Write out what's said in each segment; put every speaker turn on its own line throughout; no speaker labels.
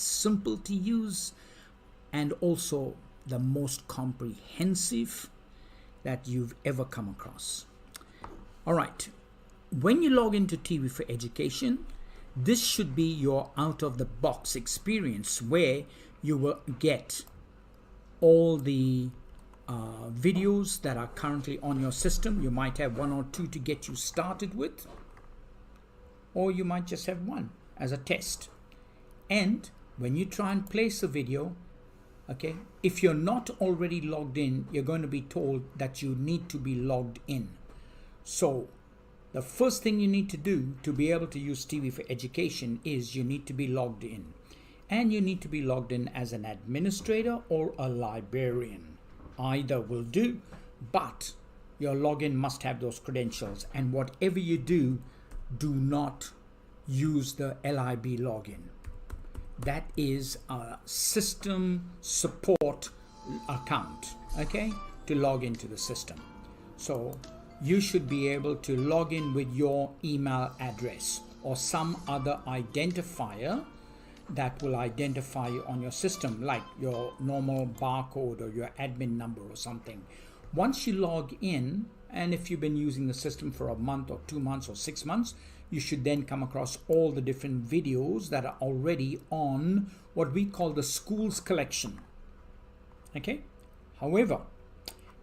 simple to use, and also the most comprehensive that you've ever come across. All right, when you log into TV4Education, this should be your out-of-the-box experience where you will get all the videos that are currently on your system. You might have one or two to get you started with, or you might just have one as a test. And when you try and place a video, okay, if you're not already logged in, you're going to be told that you need to be logged in. So the first thing you need to do to be able to use TV4Education is you need to be logged in. And you need to be logged in as an administrator or a librarian. Either will do, but your login must have those credentials. And whatever you do, do not use the LIB login. That is a system support account, okay, to log into the system. So you should be able to log in with your email address or some other identifier that will identify you on your system, like your normal barcode or your admin number or something. Once you log in, and if you've been using the system for a month or 2 months or 6 months, you should then come across all the different videos that are already on what we call the schools collection. Okay? However,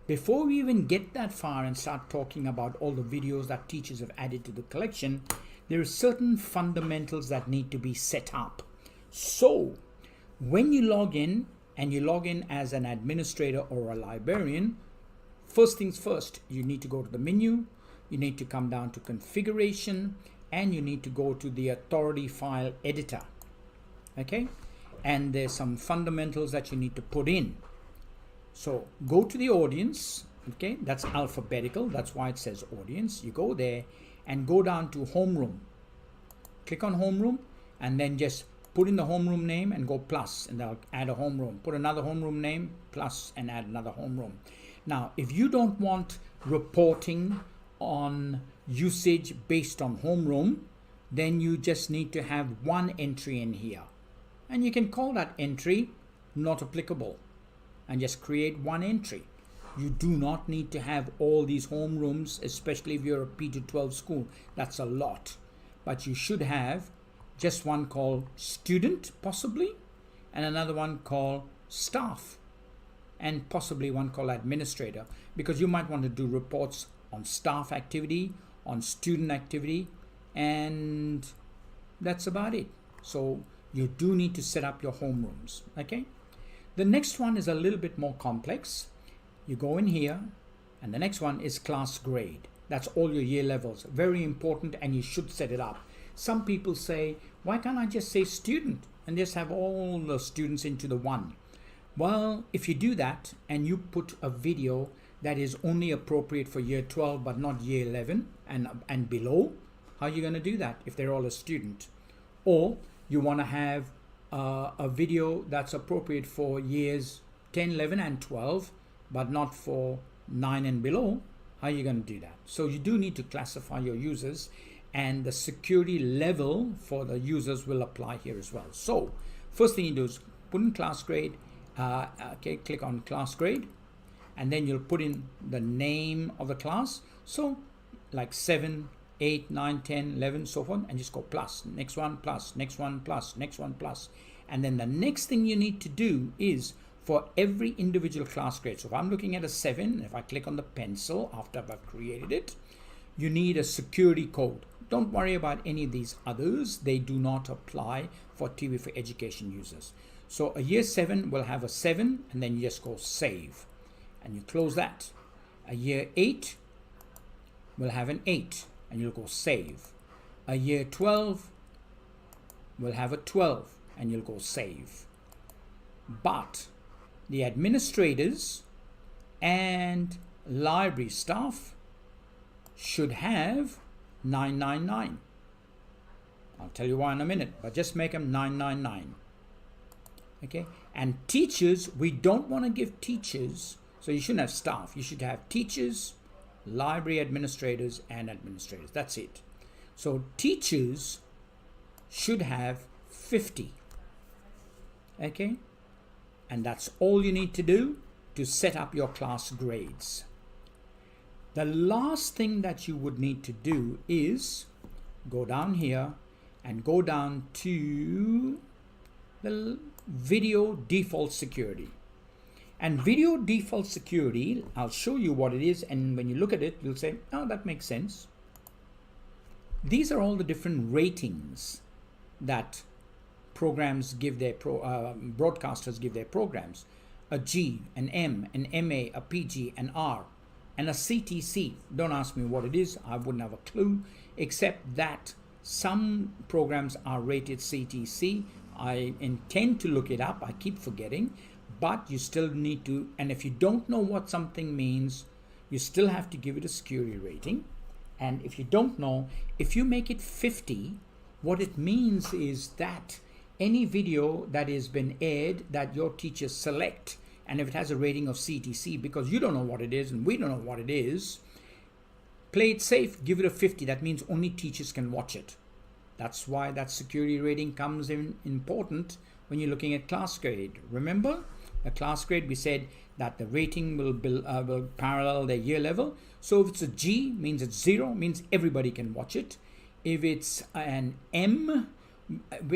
before we even get that far and start talking about all the videos that teachers have added to the collection, there are certain fundamentals that need to be set up. So when you log in, and you log in as an administrator or a librarian, first things first, you need to go to the menu, you need to come down to configuration, and you need to go to the authority file editor. Okay, and there's some fundamentals that you need to put in. So go to the audience, okay, that's alphabetical, that's why it says audience. You go there and go down to homeroom, click on homeroom, and then just put in the homeroom name and go plus, and they'll add a homeroom. Put another homeroom name, plus, and add another homeroom. Now, if you don't want reporting on usage based on homeroom, then you just need to have one entry in here. And you can call that entry not applicable and just create one entry. You do not need to have all these homerooms, especially if you're a P-12 school. That's a lot. But you should have just one called student, possibly, and another one called staff, and possibly one called administrator, because you might want to do reports on staff activity, on student activity, and that's about it. So you do need to set up your homerooms, okay? The next one is a little bit more complex. You go in here, and the next one is class grade. That's all your year levels. Very important, and you should set it up. Some people say, why can't I just say student and just have all the students into the one? Well, if you do that and you put a video that is only appropriate for year 12 but not year 11 and below, how are you going to do that if they're all a student? Or you want to have a video that's appropriate for years 10, 11 and 12 but not for 9 and below, how are you going to do that? So you do need to classify your users, and the security level for the users will apply here as well. So first thing you do is put in class grade, okay, click on class grade, and then you'll put in the name of the class. So like 7, 8, 9, 10, 11, so forth, and just go plus, next one plus, next one plus, next one plus. And then the next thing you need to do is for every individual class grade. So if I'm looking at a 7, if I click on the pencil after I've created it, you need a security code. Don't worry about any of these others. They do not apply for TV4Education users. So a year 7 will have a 7, and then you just go save and you close that. A year 8 will have an 8 and you'll go save. A year 12 will have a 12 and you'll go save. But the administrators and library staff should have 999. I'll tell you why in a minute, but just make them 999. Okay, and teachers, we don't want to give teachers, so you shouldn't have staff. You should have teachers, library administrators, and administrators. That's it. So teachers should have 50. Okay, and that's all you need to do to set up your class grades. The last thing that you would need to do is go down here and go down to the video default security. And video default security, I'll show you what it is, and when you look at it, you'll say, oh, that makes sense. These are all the different ratings that programs give their broadcasters give their programs. A G, an M, an MA, a PG, an R, and a CTC. Don't ask me what it is. I wouldn't have a clue, except that some programs are rated CTC. I intend to look it up. I keep forgetting, but you still need to. And if you don't know what something means, you still have to give it a security rating. And if you don't know, if you make it 50, what it means is that any video that has been aired that your teachers select, and if it has a rating of CTC, because you don't know what it is and we don't know what it is, play it safe, give it a 50. That means only teachers can watch it. That's why that security rating comes in important when you're looking at class grade. Remember, a class grade, we said that the rating will parallel their year level. So if it's a G, means it's 0, means everybody can watch it. If it's an M,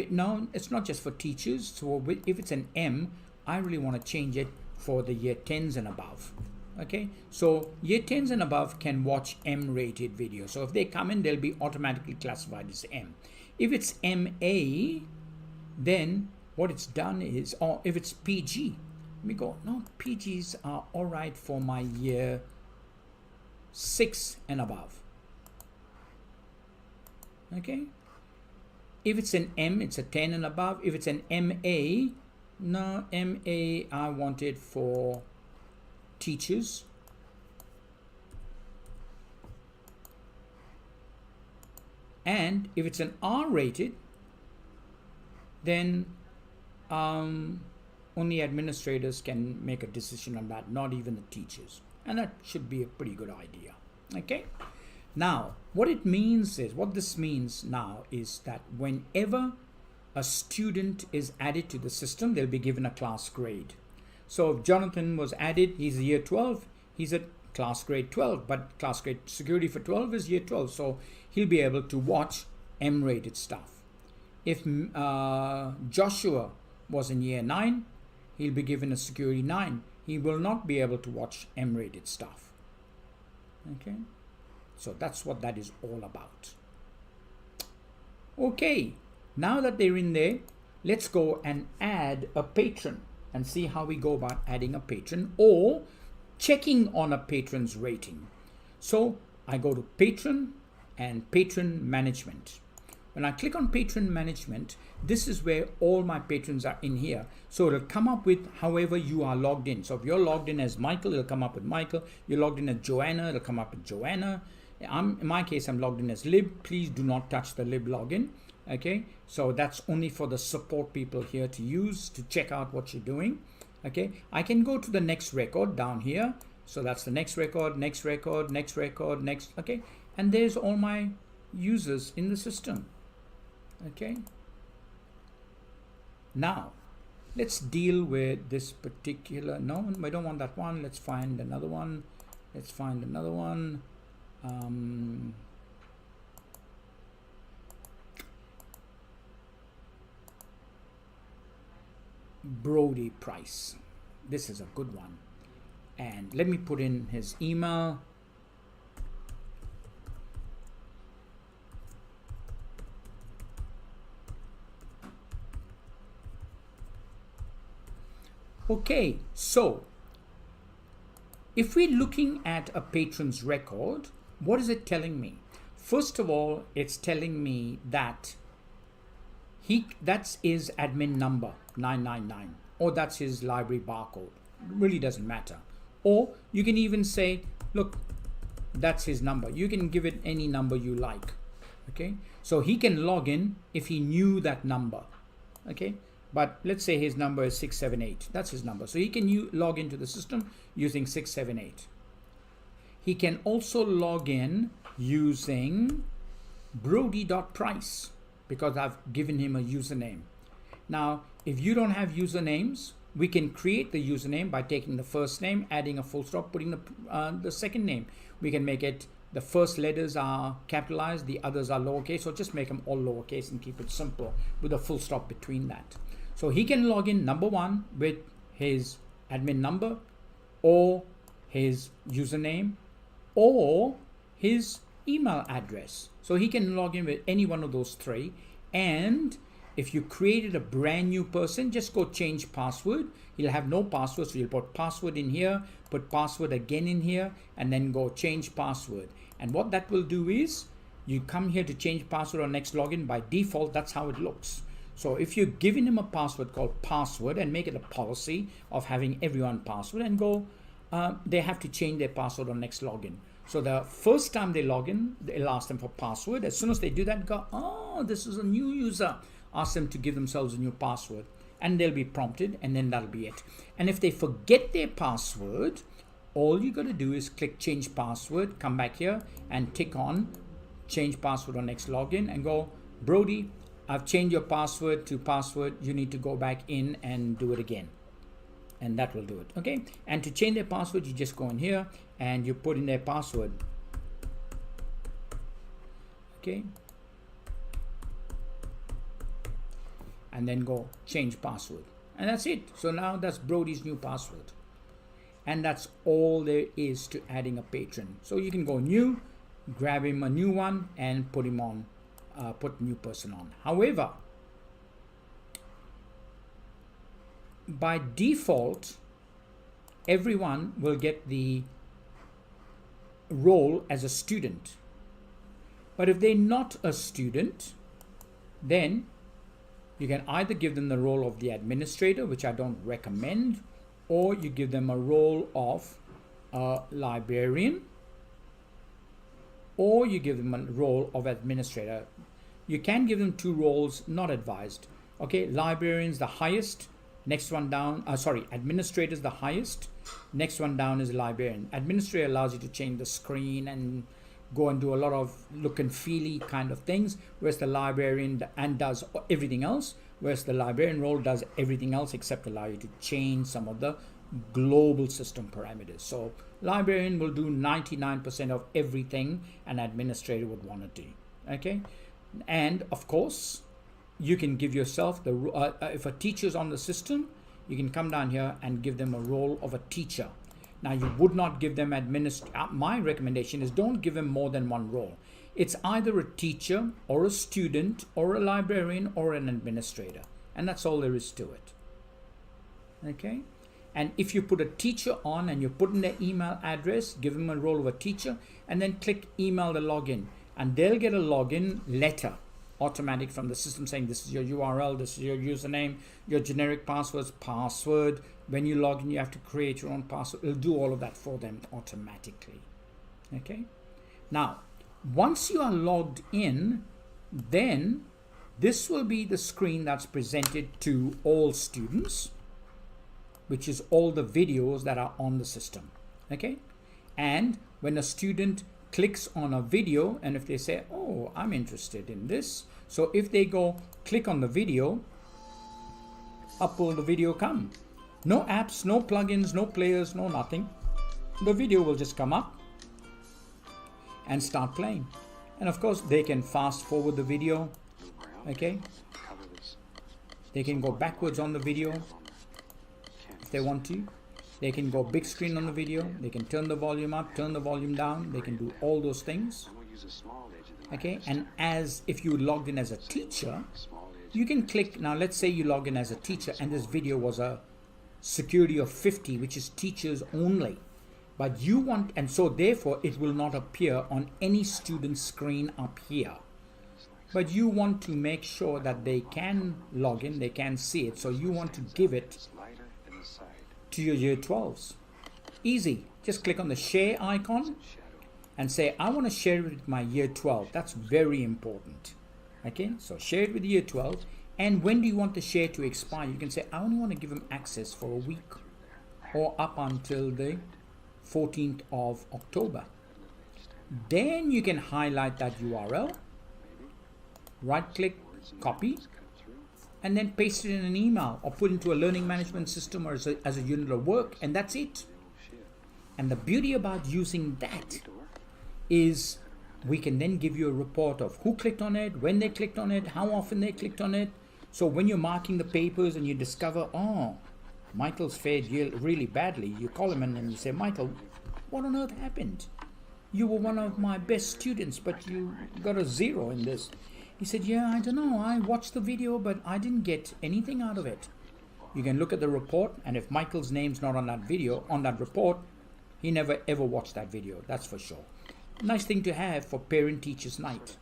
no, it's not just for teachers. So if it's an M, I really want to change it for the year 10s and above. Okay, so year 10s and above can watch M rated videos. So if they come in, they'll be automatically classified as M. If it's MA, then what it's done is, or if it's PG, we go, no, PGs are all right for my year 6 and above. Okay, if it's an M, it's a 10 and above. If it's an MA, no, MA, I want it for teachers. And if it's an R rated, then only administrators can make a decision on that, not even the teachers. And that should be a pretty good idea. Okay. Now, what this means now is that whenever a student is added to the system, they'll be given a class grade. So if Jonathan was added, he's a year 12, he's at class grade 12, but class grade security for 12 is year 12. So he'll be able to watch M-rated stuff. If Joshua was in year 9, he'll be given a security 9. He will not be able to watch M-rated stuff. Okay. So that's what that is all about. Okay, now that they're in there, let's go and add a patron and see how we go about adding a patron or checking on a patron's rating. So I go to patron and patron management. When I click on patron management, this is where all my patrons are in here. So it'll come up with however you are logged in. So if you're logged in as Michael, it'll come up with Michael. You're logged in as Joanna, it'll come up with Joanna. In my case, I'm logged in as Lib. Please do not touch the Lib login. Okay, so that's only for the support people here to use to check out what you're doing. Okay, I can go to the next record down here. So that's the next record, next record, next record, next. Okay, and there's all my users in the system. Okay, now let's deal with this particular. No, I don't want that one. Let's find another one. Let's find another one. Brody Price. This is a good one. And let me put in his email. Okay, so if we're looking at a patron's record, what is it telling me? First of all, it's telling me that that's his admin number 999, or that's his library barcode. It really doesn't matter. Or you can even say, look, that's his number. You can give it any number you like. Okay, so he can log in if he knew that number. Okay, but let's say his number is 678. That's his number. So he can log into the system using 678. He can also log in using Brody.Price because I've given him a username. Now, if you don't have usernames, we can create the username by taking the first name, adding a full stop, putting the second name. We can make it the first letters are capitalized, the others are lowercase, or just make them all lowercase and keep it simple with a full stop between that. So he can log in, number one, with his admin number or his username or his email address. So he can log in with any one of those three. And if you created a brand new person, just go change password. He'll have no password, so you'll put password in here, put password again in here, and then go change password. And what that will do is you come here to change password or next login. By default, that's how it looks. So if you're giving him a password called password and make it a policy of having everyone password and go, they have to change their password on next login. So the first time they log in, they'll ask them for password. As soon as they do that, go, oh, this is a new user. Ask them to give themselves a new password and they'll be prompted, and then that'll be it. And if they forget their password, all you got to do is click change password, come back here and tick on change password on next login and go, Brody, I've changed your password to password. You need to go back in and do it again. And that will do it. Okay. And to change their password, you just go in here and you put in their password. Okay. And then go change password. And that's it. So now that's Brody's new password. And that's all there is to adding a patron. So you can go new, grab him a new one and put him on, put new person on. However, by default, everyone will get the role as a student. But if they're not a student, then you can either give them the role of the administrator, which I don't recommend, or you give them a role of a librarian, or you give them a role of administrator. You can give them two roles, not advised. Okay, librarian's the highest, next one down, administrator is the highest, next one down is librarian. Administrator allows you to change the screen and go and do a lot of look and feely kind of things, whereas the librarian does everything else, whereas the librarian role does everything else except allow you to change some of the global system parameters. So librarian will do 99% of everything an administrator would want to do. Okay, and of course you can give yourself the if a teacher's on the system, you can come down here and give them a role of a teacher. Now, you would not give them my recommendation is don't give them more than one role. It's either a teacher or a student or a librarian or an administrator. And that's all there is to it. Okay? And if you put a teacher on and you put in their email address, give them a role of a teacher, and then click email the login. And they'll get a login letter automatic from the system saying this is your URL, this is your username, your generic password. When you log in, you have to create your own password. It'll do all of that for them automatically. Okay. Now, once you are logged in, then this will be the screen that's presented to all students, which is all the videos that are on the system. Okay. And when a student clicks on a video, and if they say, oh, I'm interested in this. So if they go click on the video, up will the video come. No apps, no plugins, no players, no nothing. The video will just come up and start playing. And of course, they can fast forward the video. Okay. They can go backwards on the video if they want to. They can go big screen on the video. They can turn the volume up, turn the volume down. They can do all those things. Okay. And as if you logged in as a teacher, you can click. Now, let's say you log in as a teacher and this video was a security of 50, which is teachers only. But you want, and so therefore it will not appear on any student screen up here. But you want to make sure that they can log in, they can see it. So you want to give it to your year 12s. Easy. Just click on the share icon and say, I want to share it with my year 12. That's very important. Okay, so share it with year 12. And when do you want the share to expire? You can say, I only want to give them access for a week or up until the 14th of October. Then you can highlight that URL, right click, copy, and then paste it in an email or put into a learning management system or as a unit of work, and that's it. And the beauty about using that is we can then give you a report of who clicked on it, when they clicked on it, how often they clicked on it. So when you're marking the papers and you discover, oh, Michael's fared really badly, you call him in and you say, Michael, what on earth happened? You were one of my best students, but you got a 0 in this. He said, yeah, I don't know. I watched the video, but I didn't get anything out of it. You can look at the report, and if Michael's name's not on that video, on that report, he never ever watched that video, that's for sure. Nice thing to have for parent-teachers night.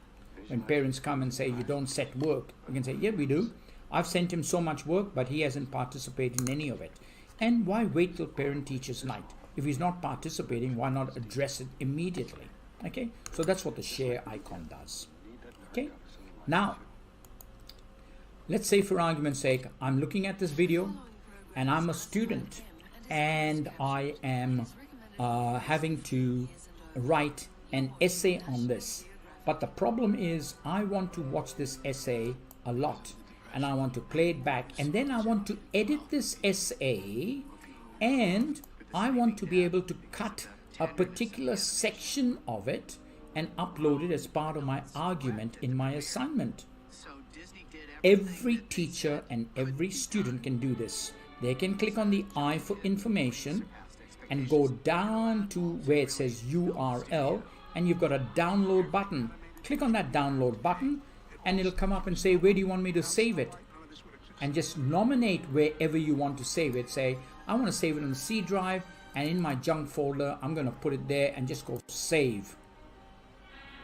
When parents come and say, you don't set work, you can say, yeah, we do. I've sent him so much work, but he hasn't participated in any of it. And why wait till parent-teachers night? If he's not participating, why not address it immediately? Okay, so that's what the share icon does. Okay, now, let's say for argument's sake, I'm looking at this video and I'm a student and I am having to write an essay on this. But the problem is I want to watch this essay a lot and I want to play it back, and then I want to edit this essay, and I want to be able to cut a particular section of it and upload it as part of my argument in my assignment. Every teacher and every student can do this. They can click on the I for information and go down to where it says URL, and you've got a download button. Click on that download button and it'll come up and say, where do you want me to save it? And just nominate wherever you want to save it. Say, I want to save it on the C drive, and in my junk folder I'm going to put it there, and just go save.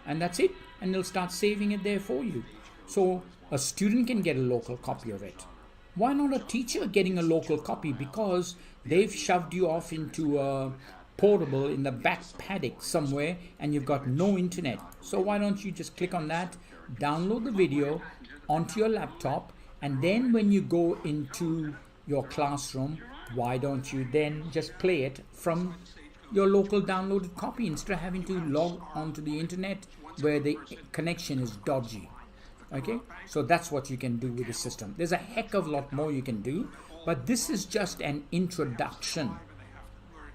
And that's it, and it'll start saving it there for you. So a student can get a local copy of it. Why not a teacher getting a local copy? Because they've shoved you off into a portable in the back paddock somewhere and you've got no internet. So why don't you just click on that, download the video onto your laptop, and then when you go into your classroom, why don't you then just play it from your local downloaded copy instead of having to log onto the internet where the connection is dodgy. Okay, so that's what you can do with the system. There's a heck of a lot more you can do, but this is just an introduction.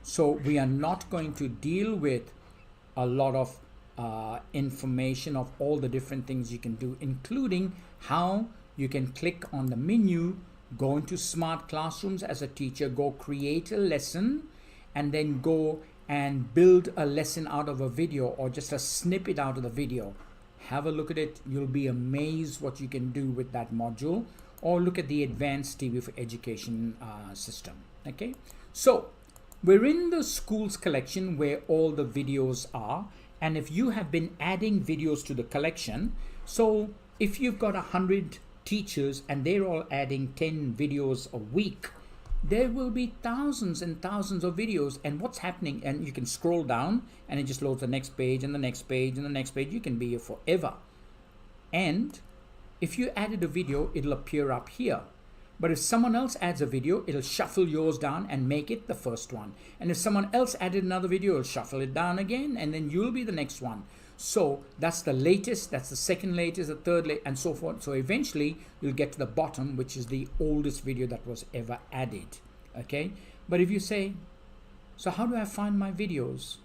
So we are not going to deal with a lot of information of all the different things you can do, including how you can click on the menu, go into Smart Classrooms as a teacher, go create a lesson, and then go and build a lesson out of a video or just a snippet out of the video. Have a look at it. You'll be amazed what you can do with that module, or look at the advanced TV4Education system. Okay, so we're in the schools collection where all the videos are, and if you have been adding videos to the collection, so if you've got 100 teachers and they're all adding 10 videos a week, there will be thousands and thousands of videos. And what's happening, and you can scroll down and it just loads the next page and the next page and the next page. You can be here forever. And if you added a video, it'll appear up here. But if someone else adds a video, it'll shuffle yours down and make it the first one. And if someone else added another video, it'll shuffle it down again, and then you'll be the next one. So that's the latest, that's the second latest, the third latest, and so forth. So eventually you'll get to the bottom, which is the oldest video that was ever added. Okay, but if you say, so how do I find my videos?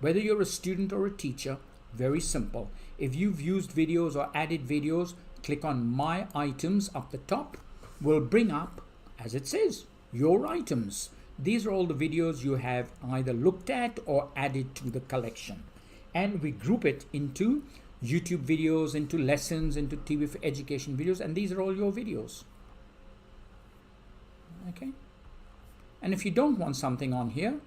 Whether you're a student or a teacher, very simple. If you've used videos or added videos, click on My Items up the top. Will bring up, as it says, your items. These are all the videos you have either looked at or added to the collection. And we group it into YouTube videos, into lessons, into TV4Education videos, and these are all your videos. Okay. And if you don't want something on here,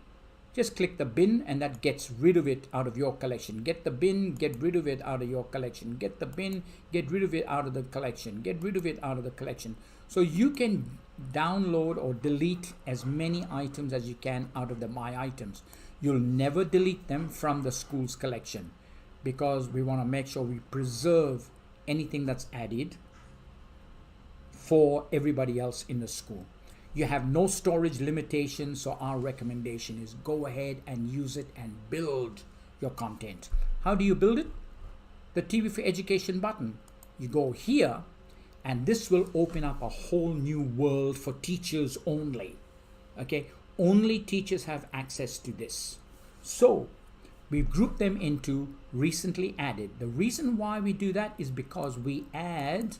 just click the bin, and that gets rid of it out of your collection. Get the bin, get rid of it out of your collection. Get the bin, get rid of it out of the collection. Get rid of it out of the collection. So you can download or delete as many items as you can out of the My Items. You'll never delete them from the school's collection, because we want to make sure we preserve anything that's added for everybody else in the school. You have no storage limitations, so our recommendation is go ahead and use it and build your content. How do you build it? The TV4Education button. You go here And this will open up a whole new world for teachers only. Okay, only teachers have access to this. So we've grouped them into recently added. The reason why we do that is because we add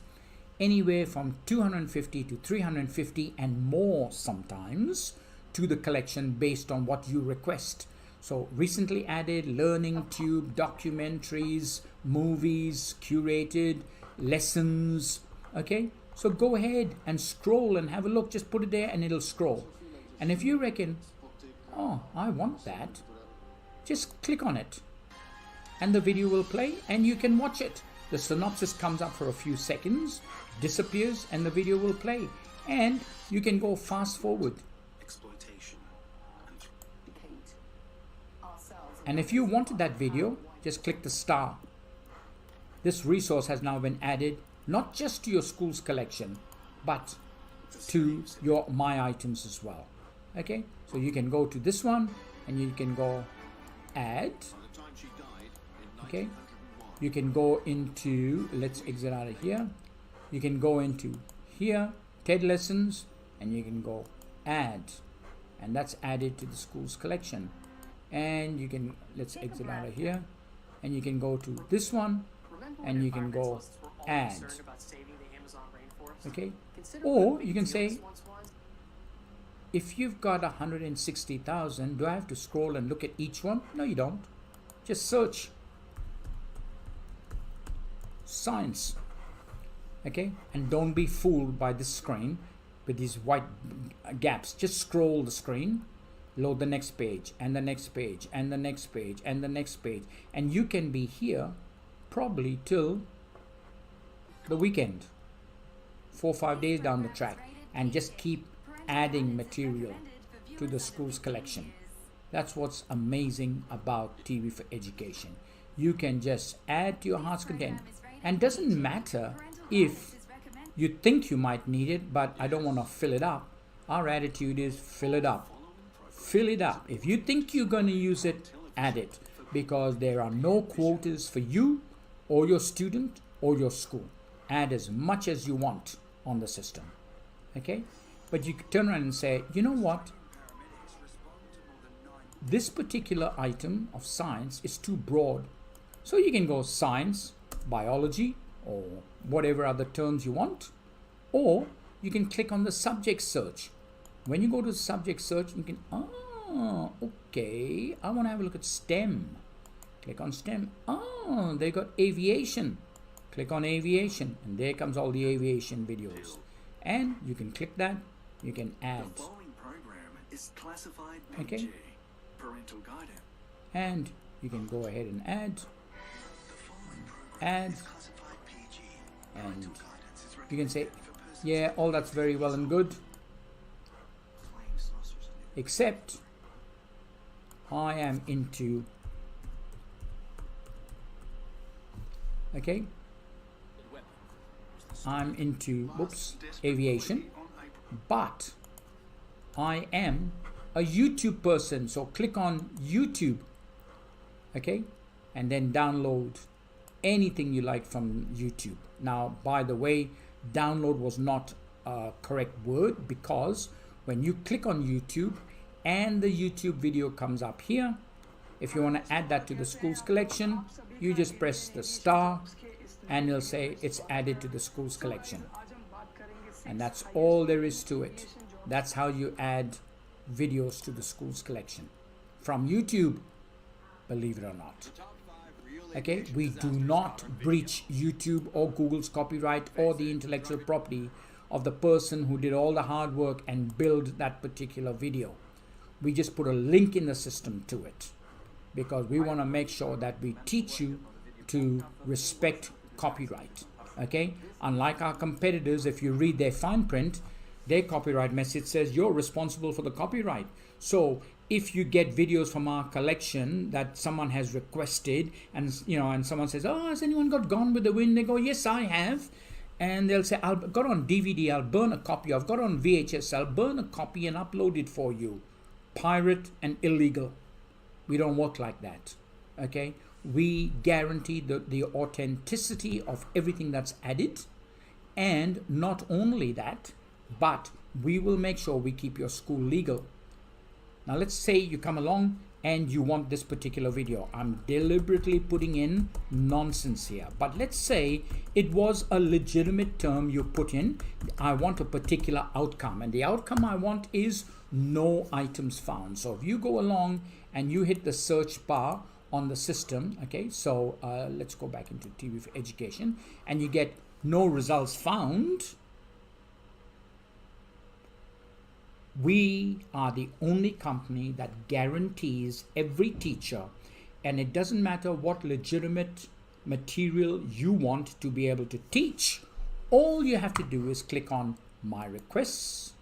anywhere from 250 to 350 and more sometimes to the collection based on what you request. So recently added, learning tube, documentaries, movies, curated, lessons. Okay, so go ahead and scroll and have a look. Just put it there and it'll scroll. And if you reckon, oh, I want that, just click on it and the video will play and you can watch it. The synopsis comes up for a few seconds, disappears, and the video will play. And you can go fast forward. And if you wanted that video, just click the star. This resource has now been added not just to your school's collection, but to your My Items as well. Okay, so you can go to this one and you can go add. Okay, you can go into, let's exit out of here. You can go into here, TED lessons, and you can go add, and that's added to the school's collection. And you can, let's exit out of here, and you can go to this one and you can go add. Okay, or you can say, if you've got 160,000, do I have to scroll and look at each one? No, you don't. Just search science. Okay, and don't be fooled by this screen with these white gaps. Just scroll the screen, load the next page and the next page and the next page and the next page, and you can be here probably till the weekend, 4 or 5 days down the track, and just keep adding material to the school's collection. That's what's amazing about TV4Education. You can just add to your heart's content, and doesn't matter if you think you might need it, but I don't want to fill it up. Our attitude is fill it up. Fill it up. If you think you're going to use it, add it, because there are no quotas for you or your student or your school. Add as much as you want on the system. Okay, but you could turn around and say, you know what, this particular item of science is too broad, so you can go science, biology, or whatever other terms you want, or you can click on the subject search. When you go to subject search, you can, okay, I want to have a look at STEM. Click on STEM. They got aviation. Click on aviation, and there comes all the aviation videos. And you can click that, you can add.
The following program is classified PG.
Okay.
Parental guidance.
And you can go ahead and add.
The following program
Add.
is classified PG.
And
Parental guidance is
you can say,
recommended for persons
yeah, all that's very well and good,
flying saucers and
except I am into, okay, I'm into, whoops, aviation, but I am a YouTube person, so click on YouTube, okay, and then download anything you like from YouTube. Now, by the way, download was not a correct word, because when you click on YouTube and the YouTube video comes up here, if you want to add that to the school's collection, you just press the star and it'll say it's added to the school's collection. And that's all there is to it. That's how you add videos to the school's collection from YouTube, believe it or not. Okay, we do not breach YouTube or Google's copyright or the intellectual property of the person who did all the hard work and build that particular video. We just put a link in the system to it, because we want to make sure that we teach you to respect copyright. Okay, unlike our competitors, if you read their fine print, their copyright message says you're responsible for the copyright. So if you get videos from our collection that someone has requested, and and someone says, oh, has anyone got Gone with the Wind? They go, yes, I have. And they'll say, I've got on DVD, I'll burn a copy. I've got on VHS, I'll burn a copy and upload it for you. Pirate and illegal. We don't work like that. Okay, we guarantee the authenticity of everything that's added, And not only that, but we will make sure we keep your school legal. Now let's say you come along and you want this particular video. I'm deliberately putting in nonsense here, but let's say it was a legitimate term you put in. I want a particular outcome, and the outcome I want is no items found. So if you go along and you hit the search bar on the system, okay, so let's go back into TV4Education, and you get no results found. We are the only company that guarantees every teacher, and it doesn't matter what legitimate material you want to be able to teach, all you have to do is click on My Requests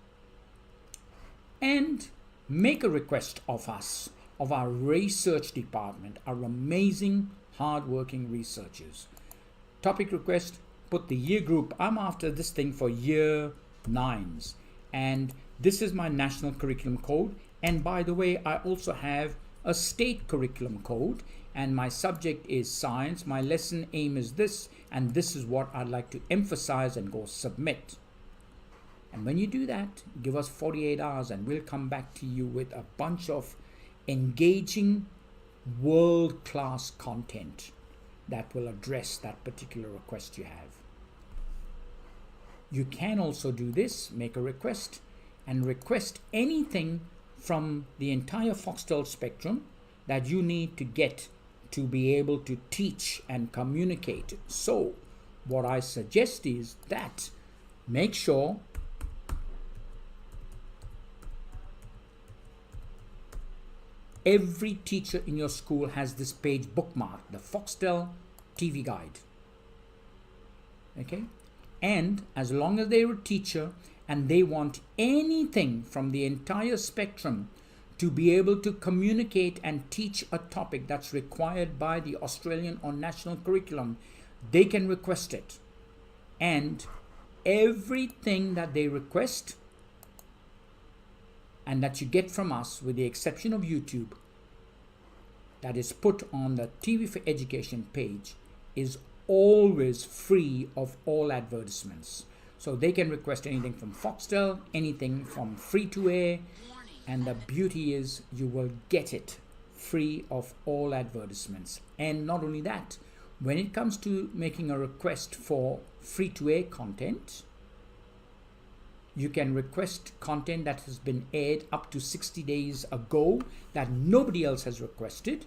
and make a request of us, of our research department, our amazing, hardworking researchers. Topic request, put the year group. I'm after this thing for year 9s, and this is my national curriculum code. And by the way, I also have a state curriculum code, and my subject is science. My lesson aim is this, and this is what I'd like to emphasize, and go submit. And when you do that, give us 48 hours and we'll come back to you with a bunch of engaging, world-class content that will address that particular request you have. You can also do this, make a request, and request anything from the entire Foxtel spectrum that you need to get to be able to teach and communicate. So what I suggest is that make sure every teacher in your school has this page bookmarked, the Foxtel TV Guide. Okay? And as long as they're a teacher and they want anything from the entire spectrum to be able to communicate and teach a topic that's required by the Australian or national curriculum, they can request it. And everything that they request and that you get from us, with the exception of YouTube, that is put on the TV4Education page is always free of all advertisements. So they can request anything from Foxtel, anything from free to air, and the beauty is you will get it free of all advertisements. And not only that, when it comes to making a request for free to air content, you can request content that has been aired up to 60 days ago that nobody else has requested.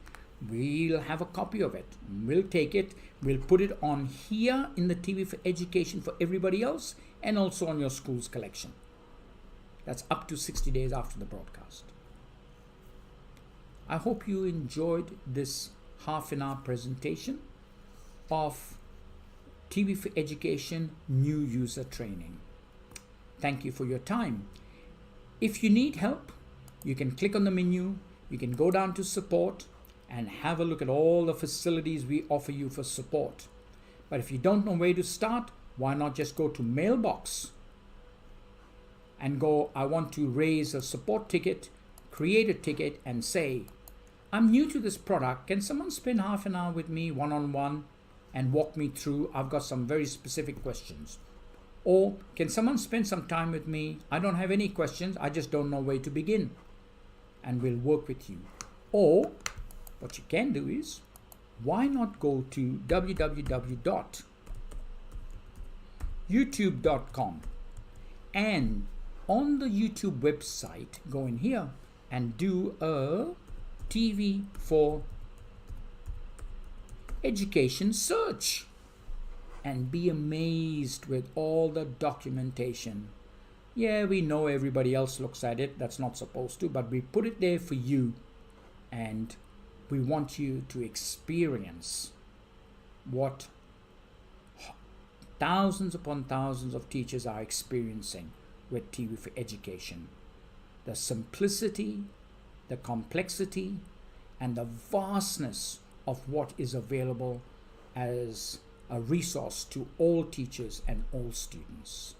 We'll have a copy of it. We'll take it. We'll put it on here in the TV4Education for everybody else, and also on your school's collection. That's up to 60 days after the broadcast. I hope you enjoyed this half-an-hour presentation of TV4Education new user training. Thank you for your time. If you need help, you can click on the menu, you can go down to support and have a look at all the facilities we offer you for support. But if you don't know where to start, why not just go to mailbox and go, I want to raise a support ticket, create a ticket and say, I'm new to this product. Can someone spend half an hour with me one-on-one and walk me through? I've got some very specific questions. Or can someone spend some time with me? I don't have any questions. I just don't know where to begin. And we'll work with you. Or what you can do is, why not go to www.youtube.com, and on the YouTube website, go in here and do a TV4Education search and be amazed with all the documentation. Yeah, we know everybody else looks at it. That's not supposed to, but we put it there for you, and we want you to experience what thousands upon thousands of teachers are experiencing with TV4Education. The simplicity, the complexity, and the vastness of what is available as a resource to all teachers and all students.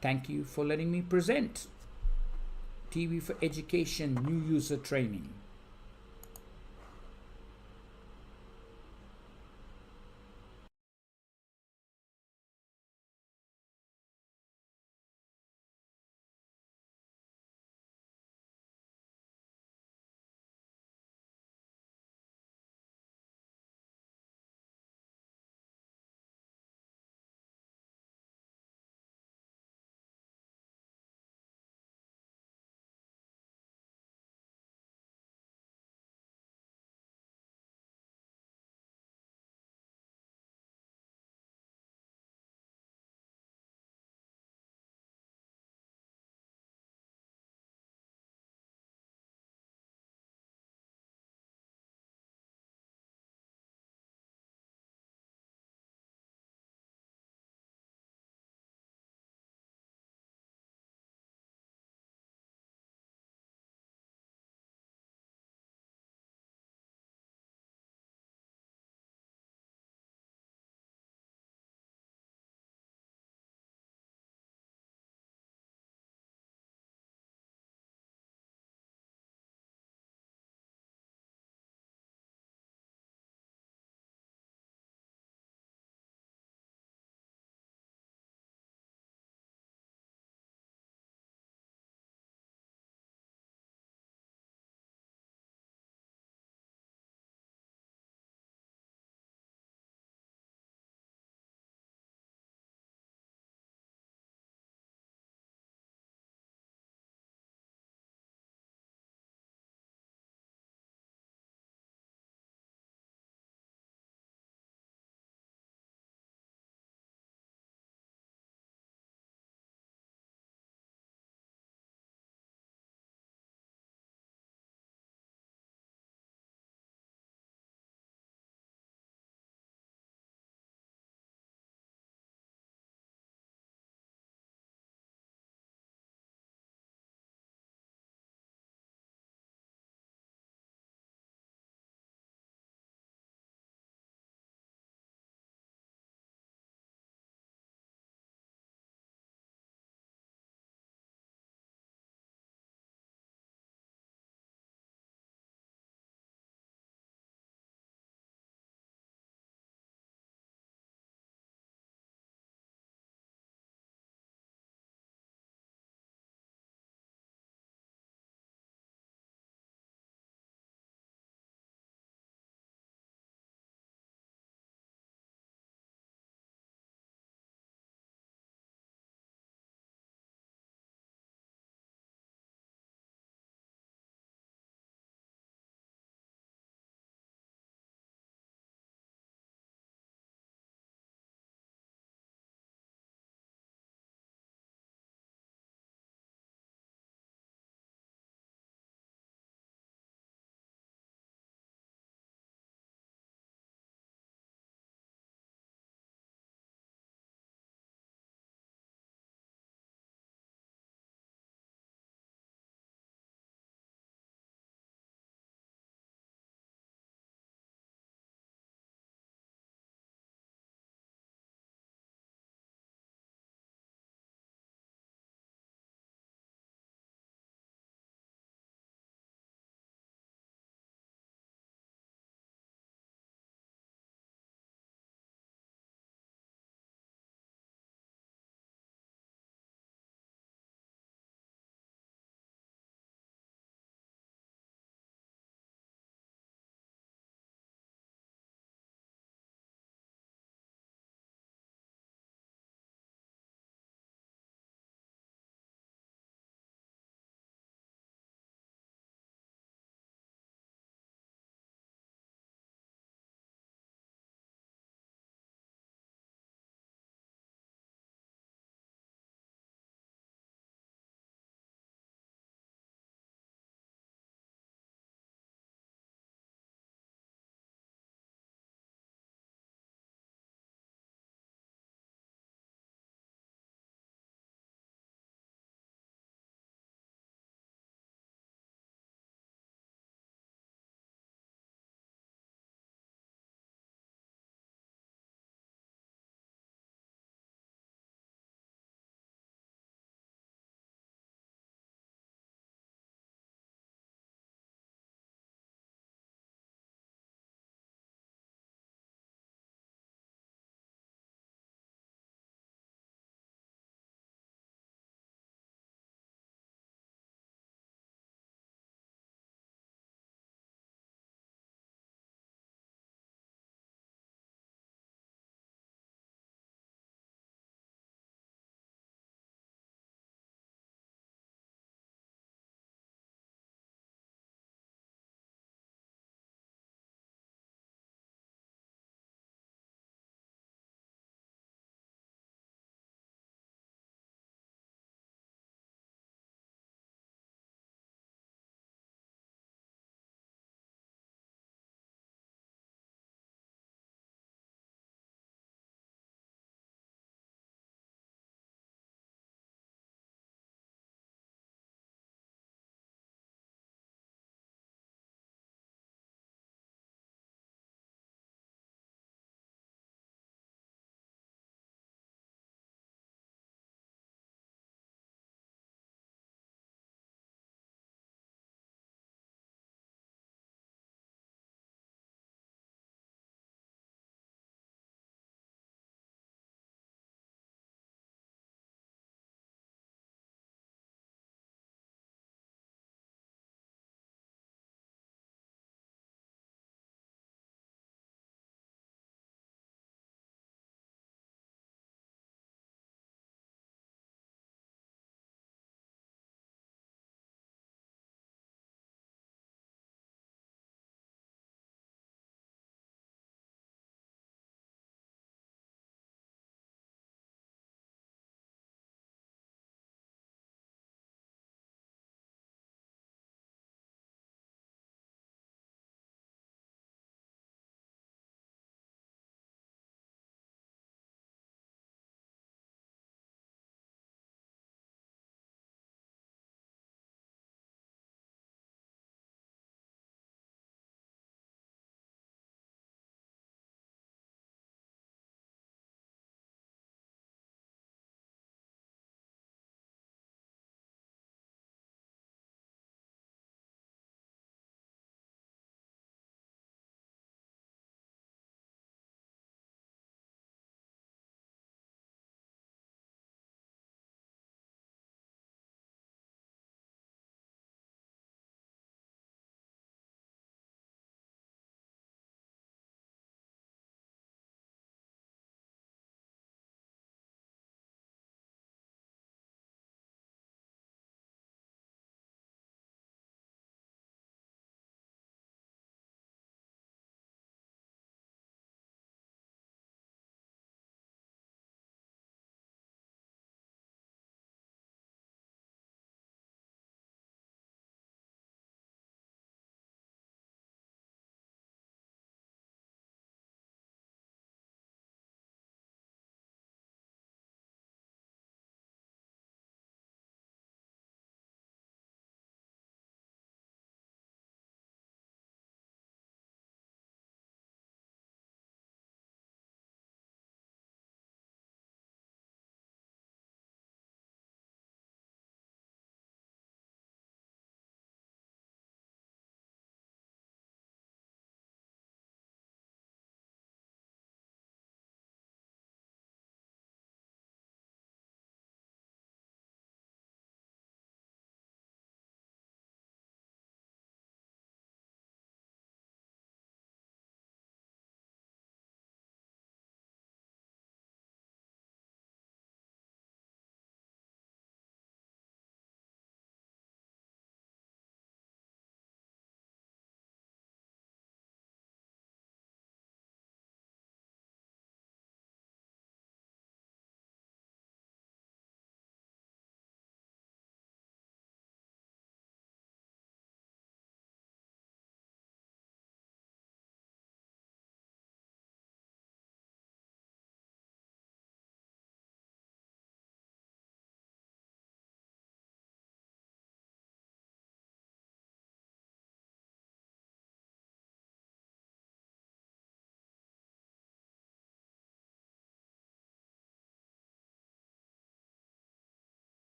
Thank you for letting me present TV4Education new user training.